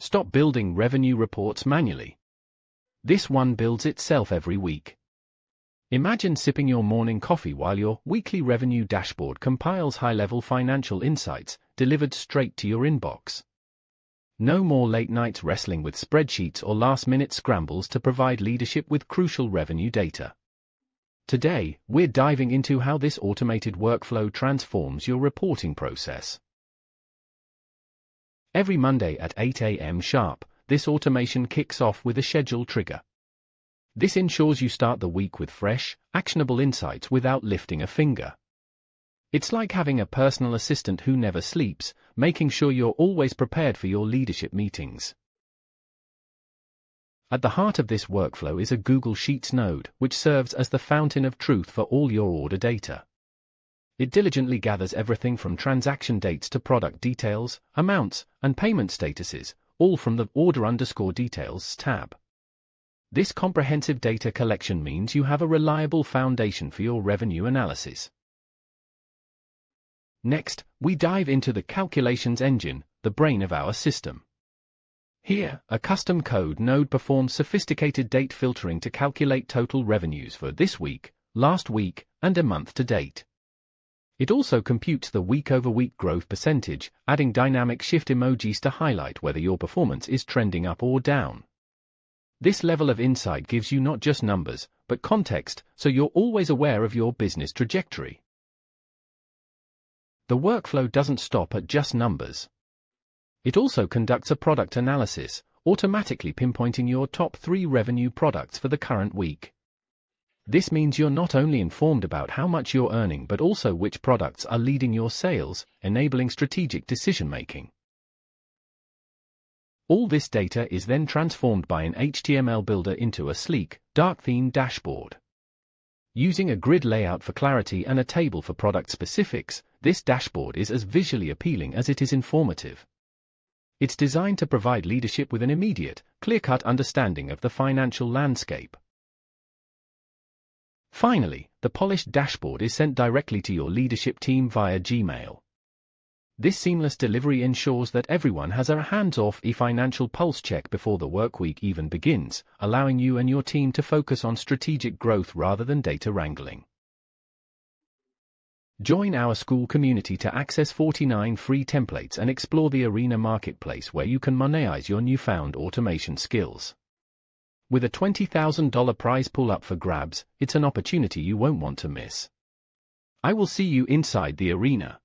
Stop building revenue reports manually. This one builds itself every week. Imagine sipping your morning coffee while your weekly revenue dashboard compiles high-level financial insights delivered straight to your inbox. No more late nights wrestling with spreadsheets or last-minute scrambles to provide leadership with crucial revenue data. Today, we're diving into how this automated workflow transforms your reporting process. Every Monday at 8 a.m. sharp, this automation kicks off with a schedule trigger. This ensures you start the week with fresh, actionable insights without lifting a finger. It's like having a personal assistant who never sleeps, making sure you're always prepared for your leadership meetings. At the heart of this workflow is a Google Sheets node, which serves as the fountain of truth for all your order data. It diligently gathers everything from transaction dates to product details, amounts, and payment statuses, all from the Order_Details tab. This comprehensive data collection means you have a reliable foundation for your revenue analysis. Next, we dive into the calculations engine, the brain of our system. Here, a custom code node performs sophisticated date filtering to calculate total revenues for this week, last week, and a month to date. It also computes the week-over-week growth percentage, adding dynamic shift emojis to highlight whether your performance is trending up or down. This level of insight gives you not just numbers, but context, so you're always aware of your business trajectory. The workflow doesn't stop at just numbers. It also conducts a product analysis, automatically pinpointing your top 3 revenue products for the current week. This means you're not only informed about how much you're earning but also which products are leading your sales, enabling strategic decision-making. All this data is then transformed by an HTML builder into a sleek, dark-themed dashboard. Using a grid layout for clarity and a table for product specifics, this dashboard is as visually appealing as it is informative. It's designed to provide leadership with an immediate, clear-cut understanding of the financial landscape. Finally, the polished dashboard is sent directly to your leadership team via Gmail. This seamless delivery ensures that everyone has a hands-off financial pulse check before the workweek even begins, allowing you and your team to focus on strategic growth rather than data wrangling. Join our school community to access 49 free templates and explore the Arena marketplace where you can monetize your newfound automation skills. With a $20,000 prize pool up for grabs, it's an opportunity you won't want to miss. I will see you inside the Arena.